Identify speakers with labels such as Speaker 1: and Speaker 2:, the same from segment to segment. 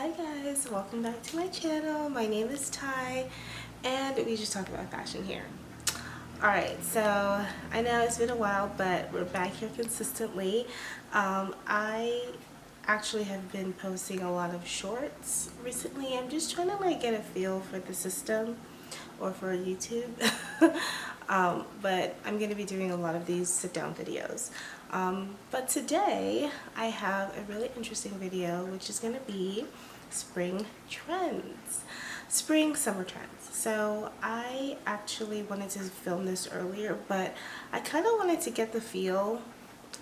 Speaker 1: Hi guys, welcome back to my channel. My name is Ty and we just talk about fashion here. Alright, so I know it's been a while, but we're back here consistently. I actually have been posting a lot of shorts recently. I'm just trying to get a feel for the system or for YouTube. But I'm going to be doing a lot of these sit down videos. But today I have a really interesting video, which is going to be spring trends, spring summer trends. So I actually wanted to film this earlier, but I kind of wanted to get the feel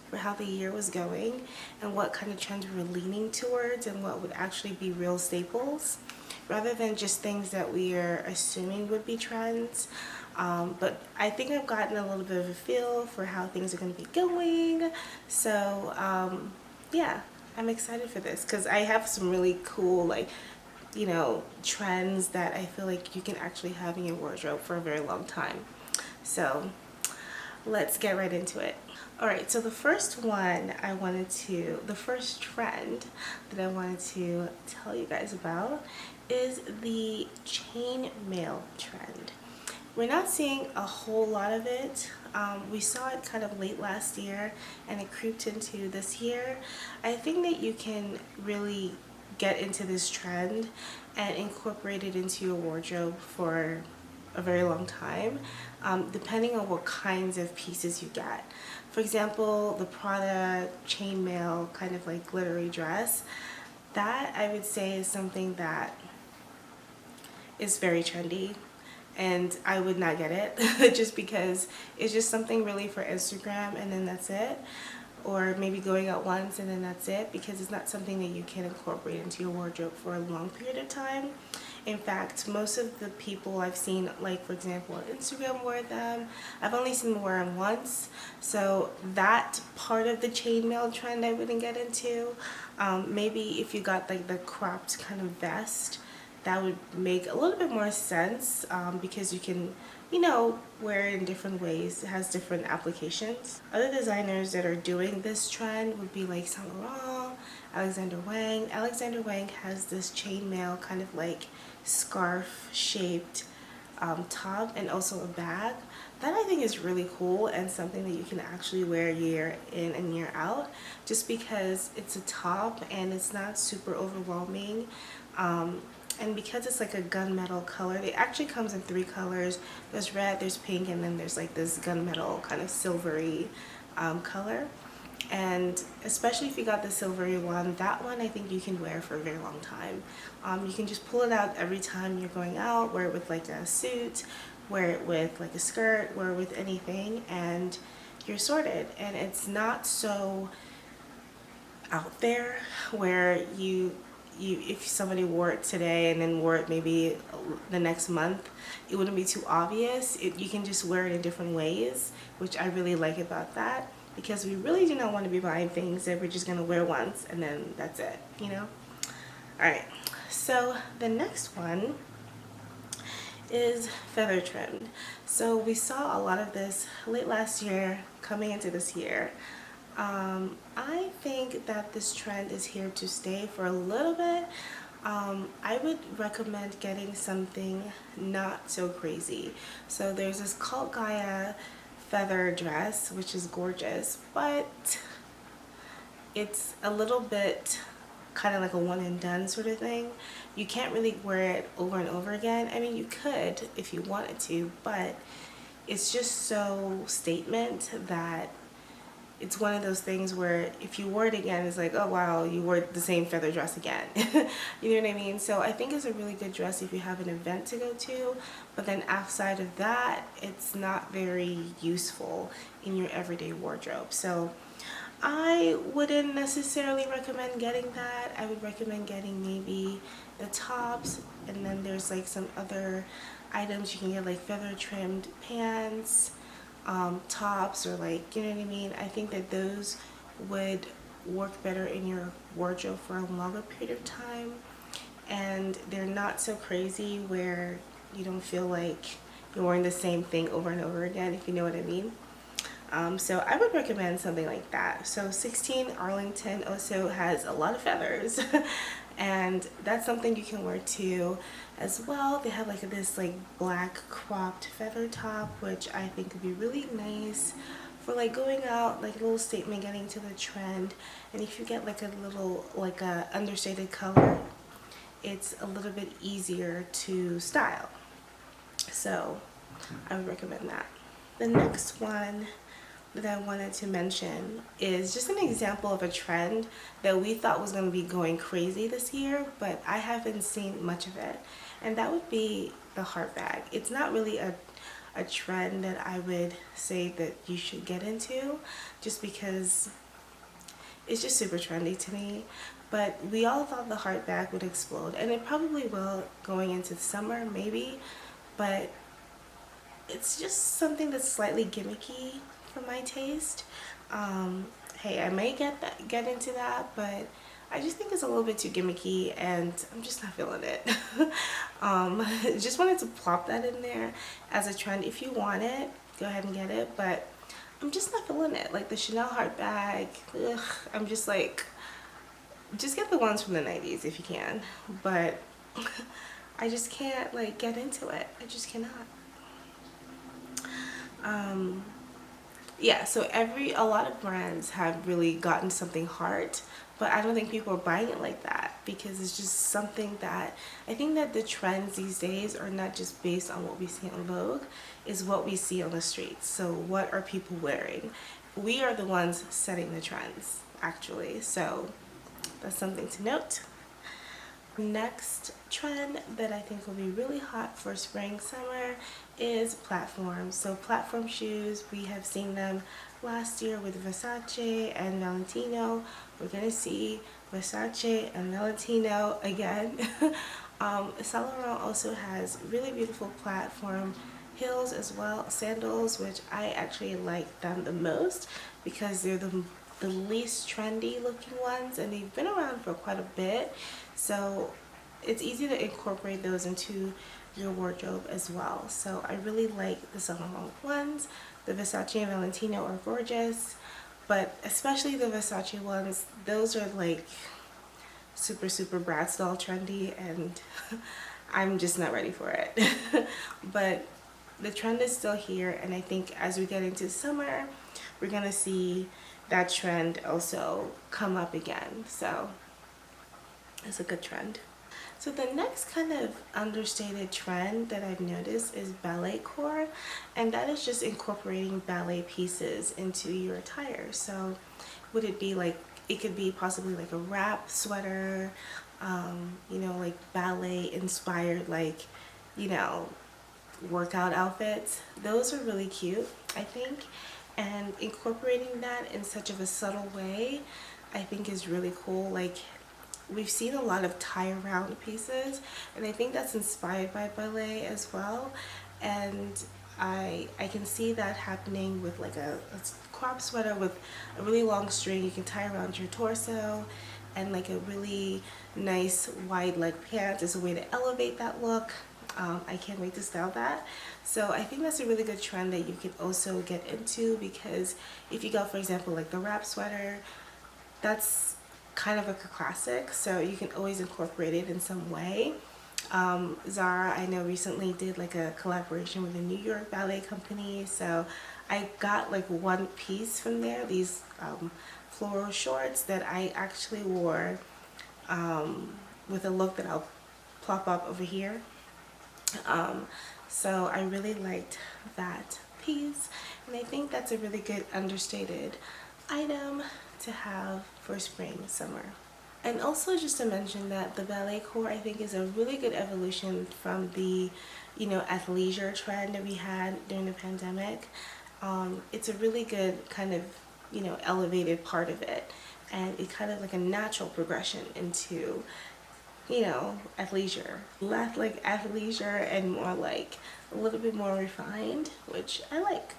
Speaker 1: for how the year was going and what kind of trends we were leaning towards and what would actually be real staples rather than just things that we are assuming would be trends. But I think I've gotten a little bit of a feel for how things are going to be going. So yeah, I'm excited for this because I have some really cool trends that I feel like you can actually have in your wardrobe for a very long time. So let's get right into it. Alright, so the first trend that I wanted to tell you guys about is the chain mail trend. We're not seeing a whole lot of it. We saw it kind of late last year and it creeped into this year. I think that you can really get into this trend and incorporate it into your wardrobe for a very long time, depending on what kinds of pieces you get. For example, the Prada chainmail kind of glittery dress, that I would say is something that is very trendy, and I would not get it just because it's just something really for Instagram and then that's it, or maybe going out once and then that's it, because it's not something that you can incorporate into your wardrobe for a long period of time. In fact, most of the people I've seen, for example on Instagram, wear them. I've only seen them wear them once, so that part of the chainmail trend I wouldn't get into. Maybe if you got the cropped kind of vest, that would make a little bit more sense, because you can wear it in different ways. It has different applications. Other designers that are doing this trend would be like Saint Laurent, Alexander Wang. Alexander Wang has this chainmail kind of scarf shaped top and also a bag that I think is really cool and something that you can actually wear year in and year out, just because it's a top and it's not super overwhelming. And because it's like a gunmetal color, it actually comes in 3 colors. There's red, there's pink, and then there's this gunmetal kind of silvery color. And especially if you got the silvery one, that one I think you can wear for a very long time. You can just pull it out every time you're going out, wear it with a suit, wear it with a skirt, wear it with anything, and you're sorted. And it's not so out there where if somebody wore it today and then wore it maybe the next month, it wouldn't be too obvious. You can just wear it in different ways, which I really like about that, because we really do not want to be buying things that we're just going to wear once and then that's it, Alright, so the next one is feather trimmed. So we saw a lot of this late last year coming into this year. I think that this trend is here to stay for a little bit. I would recommend getting something not so crazy. So there's this Cult Gaia feather dress, which is gorgeous, but it's a little bit kind of like a one and done sort of thing. You can't really wear it over and over again. I mean, you could if you wanted to, but it's just so statement that it's one of those things where if you wore it again, it's like, oh wow, you wore the same feather dress again. You know what I mean? So I think it's a really good dress if you have an event to go to, but then outside of that, it's not very useful in your everyday wardrobe. So I wouldn't necessarily recommend getting that. I would recommend getting maybe the tops, and then there's some other items you can get, feather trimmed pants, tops, or you know what I mean. I think that those would work better in your wardrobe for a longer period of time, and they're not so crazy where you don't feel like you're wearing the same thing over and over again, if you know what I mean. So I would recommend something like that. So 16 Arlington also has a lot of feathers and that's something you can wear too as well. They have like this like black cropped feather top, which I think would be really nice for like going out, like a little statement, getting to the trend. And if you get like a little like a understated color, it's a little bit easier to style. So I would recommend that. The next one that I wanted to mention is just an example of a trend that we thought was going to be going crazy this year, but I haven't seen much of it. And that would be the heart bag. It's not really a trend that I would say that you should get into, just because it's just super trendy to me. But we all thought the heart bag would explode, and it probably will going into the summer, maybe. But it's just something that's slightly gimmicky for my taste. Hey, I may get into that, but I just think it's a little bit too gimmicky, and I'm just not feeling it. Just wanted to plop that in there as a trend. If you want it, go ahead and get it, but I'm just not feeling it. Like the Chanel heart bag, ugh, I'm just like, just get the ones from the 90s if you can, but I just can't like get into it. I just cannot. Yeah, so a lot of brands have really gotten something heart, but I don't think people are buying it like that, because it's just something that I think that the trends these days are not just based on what we see on Vogue, is what we see on the streets. So what are people wearing? We are the ones setting the trends, actually. So that's something to note. Next trend that I think will be really hot for spring summer is platforms. So platform shoes, we have seen them last year with Versace and Valentino. We're gonna see Versace and Valentino again. Saint Laurent also has really beautiful platform heels as well, sandals, which I actually like them the most because they're the least trendy looking ones, and they've been around for quite a bit, so it's easy to incorporate those into your wardrobe as well. So I really like the Saint Laurent ones. The Versace and Valentino are gorgeous, but especially the Versace ones, those are like super Bratz doll trendy, and I'm just not ready for it. But the trend is still here, and I think as we get into summer, we're gonna see that trend also come up again. So it's a good trend. So the next kind of understated trend that I've noticed is ballet core, and that is just incorporating ballet pieces into your attire. So would it be like, it could be possibly like a wrap sweater, you know, like ballet inspired, like, you know, workout outfits. Those are really cute, I think, and incorporating that in such of a subtle way I think is really cool. Like, we've seen a lot of tie around pieces, and I think that's inspired by ballet as well, and I can see that happening with like a crop sweater with a really long string you can tie around your torso, and like a really nice wide leg pant is a way to elevate that look. I can't wait to style that. So I think that's a really good trend that you can also get into, because if you go, for example, like the wrap sweater, that's kind of like a classic, so you can always incorporate it in some way. Zara, I know, recently did like a collaboration with a New York ballet company, so I got like one piece from there, these floral shorts that I actually wore with a look that I'll plop up over here. So I really liked that piece, and I think that's a really good understated item to have for spring, summer. And also just to mention that the ballet core I think is a really good evolution from the, you know, athleisure trend that we had during the pandemic. It's a really good kind of, you know, elevated part of it, and it kind of like a natural progression into, you know, athleisure. Less like athleisure and more like a little bit more refined, which I like.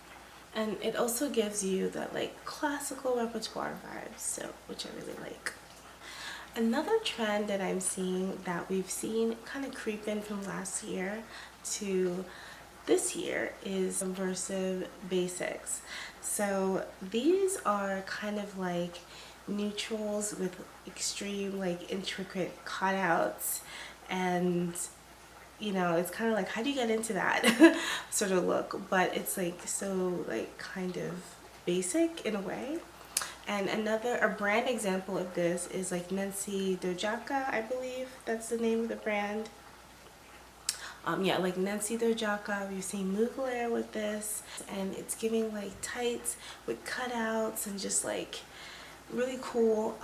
Speaker 1: And it also gives you that like classical repertoire vibes, so which I really like. Another trend that I'm seeing that we've seen kind of creep in from last year to this year is subversive basics. So these are kind of like neutrals with extreme like intricate cutouts, and you know, it's kind of like, how do you get into that sort of look? But it's like so like kind of basic in a way. And a brand example of this is like Nancy Dojaka, I believe that's the name of the brand. Yeah, like Nancy Dojaka, we've seen Mugler with this, and it's giving like tights with cutouts and just like really cool,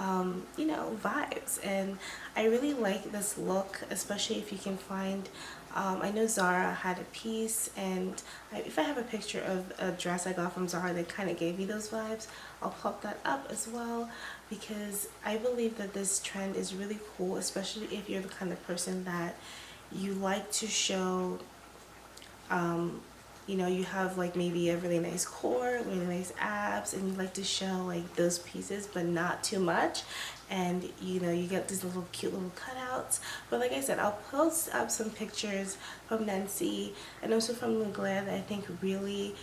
Speaker 1: you know, vibes. And I really like this look, especially if you can find, I know Zara had a piece, and if I have a picture of a dress I got from Zara that kind of gave me those vibes, I'll pop that up as well, because I believe that this trend is really cool, especially if you're the kind of person that you like to show, you know, you have like maybe a really nice core, really nice abs, and you like to show like those pieces but not too much, and you know, you get these little cute little cutouts. But like I said, I'll post up some pictures from Nancy and also from Mugler that I think really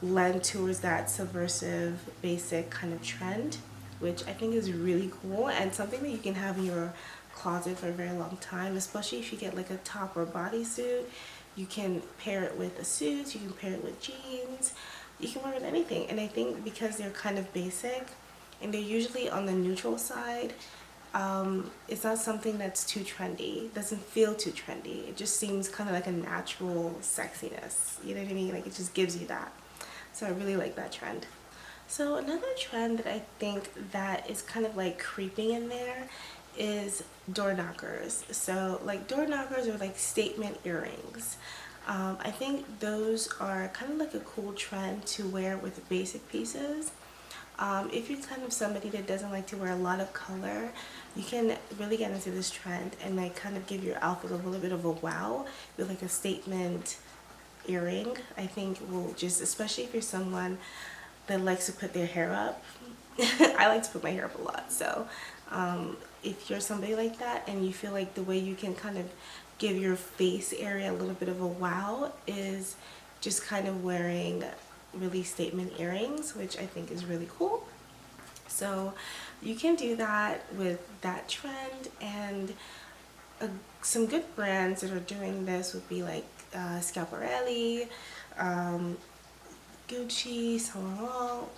Speaker 1: lend towards that subversive basic kind of trend, which I think is really cool and something that you can have in your closet for a very long time, especially if you get like a top or bodysuit. You can pair it with a suit, you can pair it with jeans, you can wear it with anything. And I think because they're kind of basic and they're usually on the neutral side, it's not something that's too trendy. It doesn't feel too trendy. It just seems kind of like a natural sexiness. You know what I mean? Like it just gives you that. So I really like that trend. So another trend that I think that is kind of like creeping in there is door knockers. So like door knockers are like statement earrings. I think those are kind of like a cool trend to wear with basic pieces. If you're kind of somebody that doesn't like to wear a lot of color, you can really get into this trend and like kind of give your outfit a little bit of a wow with like a statement earring. I think will just, especially if you're someone that likes to put their hair up. I like to put my hair up a lot, so if you're somebody like that and you feel like the way you can kind of give your face area a little bit of a wow is just kind of wearing really statement earrings, which I think is really cool. So you can do that with that trend, and some good brands that are doing this would be like Schiaparelli, Gucci, Saint Laurent.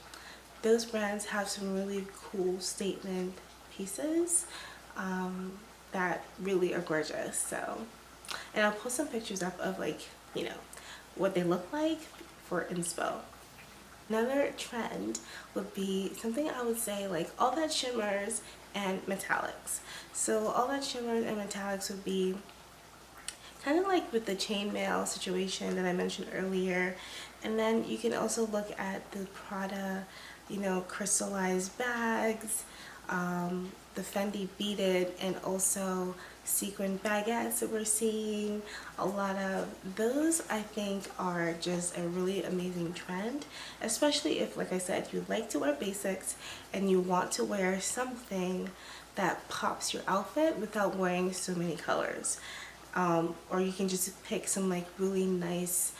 Speaker 1: Those brands have some really cool statement pieces that really are gorgeous. So, and I'll post some pictures up of like, you know, what they look like for inspo. Another trend would be something I would say like all that shimmers and metallics. So all that shimmers and metallics would be kind of like with the chainmail situation that I mentioned earlier. And then you can also look at the Prada, you know, crystallized bags, the Fendi beaded, and also sequin baguettes that we're seeing. A lot of those I think are just a really amazing trend, especially if, like I said, you like to wear basics and you want to wear something that pops your outfit without wearing so many colors. Or you can just pick some like really nice,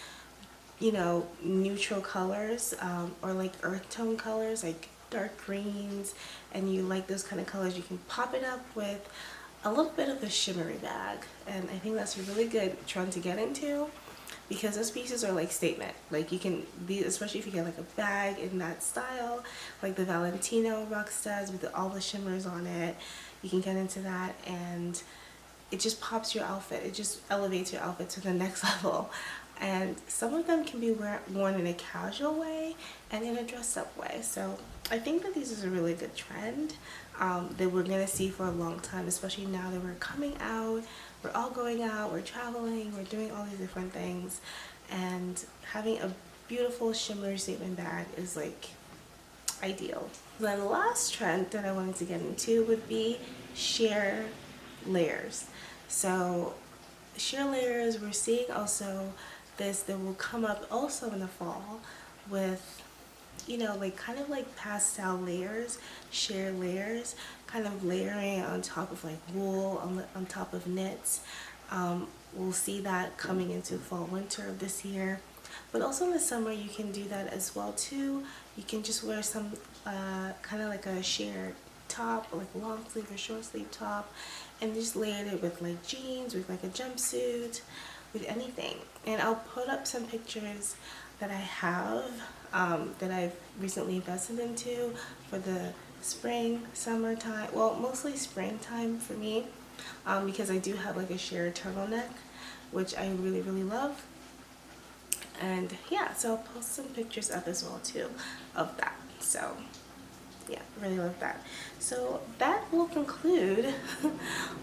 Speaker 1: you know, neutral colors, or like earth tone colors like dark greens, and you like those kind of colors, you can pop it up with a little bit of a shimmery bag. And I think that's a really good trend to get into, because those pieces are like statement. Like you can be, especially if you get like a bag in that style, like the Valentino Rux does with all the shimmers on it, you can get into that, and it just pops your outfit. It just elevates your outfit to the next level. And some of them can be worn in a casual way and in a dressed up way. So I think that this is a really good trend that we're gonna see for a long time, especially now that we're coming out, we're all going out, we're traveling, we're doing all these different things, and having a beautiful shimmer statement bag is like ideal. Then the last trend that I wanted to get into would be sheer layers. So sheer layers, we're seeing also this that will come up also in the fall with, you know, like kind of like pastel layers, sheer layers, kind of layering on top of like wool, on top of knits. We'll see that coming into fall winter of this year. But also in the summer you can do that as well too. You can just wear some kind of like a sheer top, like a long sleeve or short sleeve top, and just layered it with like jeans, with like a jumpsuit, with anything. And I'll put up some pictures that I have that I've recently invested into for the spring, summertime, well, mostly springtime for me, because I do have like a sheer turtleneck, which I really, really love. And yeah, so I'll post some pictures up as well too of that. So yeah, really love that. So that will conclude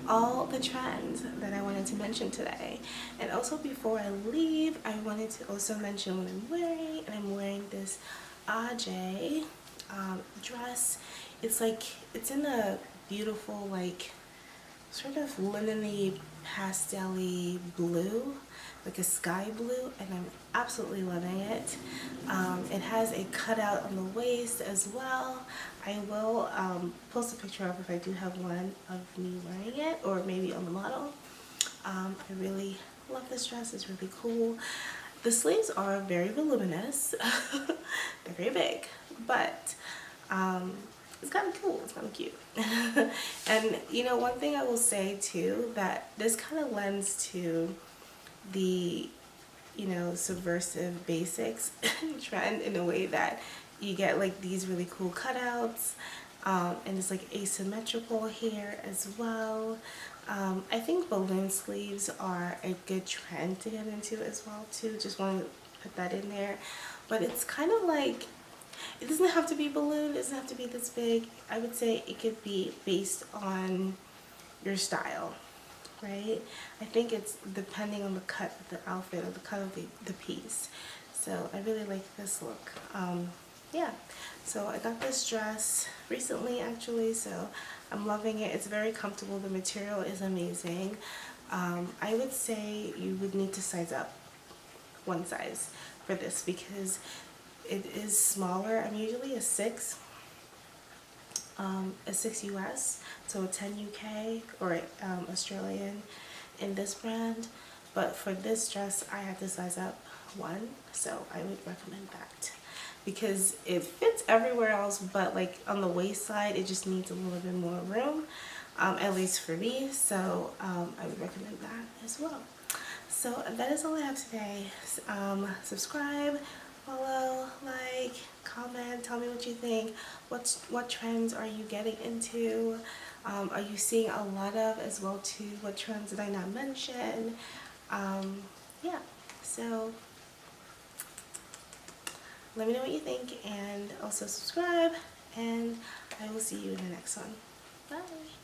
Speaker 1: all the trends that I wanted to mention today. And also, before I leave, I wanted to also mention what I'm wearing. And I'm wearing this Aj dress. It's like, it's in a beautiful, like, sort of linen-y, pastel-y blue, like a sky blue, and I'm absolutely loving it. It has a cutout on the waist as well. I will post a picture of if I do have one of me wearing it, or maybe on the model. I really love this dress. It's really cool. The sleeves are very voluminous. They're very big, but it's kind of cool. It's kind of cute. And you know, one thing I will say too, that this kind of lends to the, you know, subversive basics trend, in a way that you get like these really cool cutouts, and it's like asymmetrical here as well. I think balloon sleeves are a good trend to get into as well too. Just want to put that in there. But it's kind of like, it doesn't have to be balloon, it doesn't have to be this big. I would say it could be based on your style, right? I think it's depending on the cut of the outfit, or the cut of the piece. So I really like this look. Yeah, so I got this dress recently actually, so I'm loving it. It's very comfortable. The material is amazing. I would say you would need to size up one size for this, because it is smaller. I'm usually a 6 US, so a 10 UK or Australian in this brand. But for this dress, I had to size up 1, so I would recommend that, because it fits everywhere else, but like on the waist side, it just needs a little bit more room, at least for me. So I would recommend that as well. So that is all I have today. Subscribe, follow, like, comment, tell me what you think. What trends are you getting into? Are you seeing a lot of as well too? What trends did I not mention? Yeah, so let me know what you think, and also subscribe, and I will see you in the next one. Bye.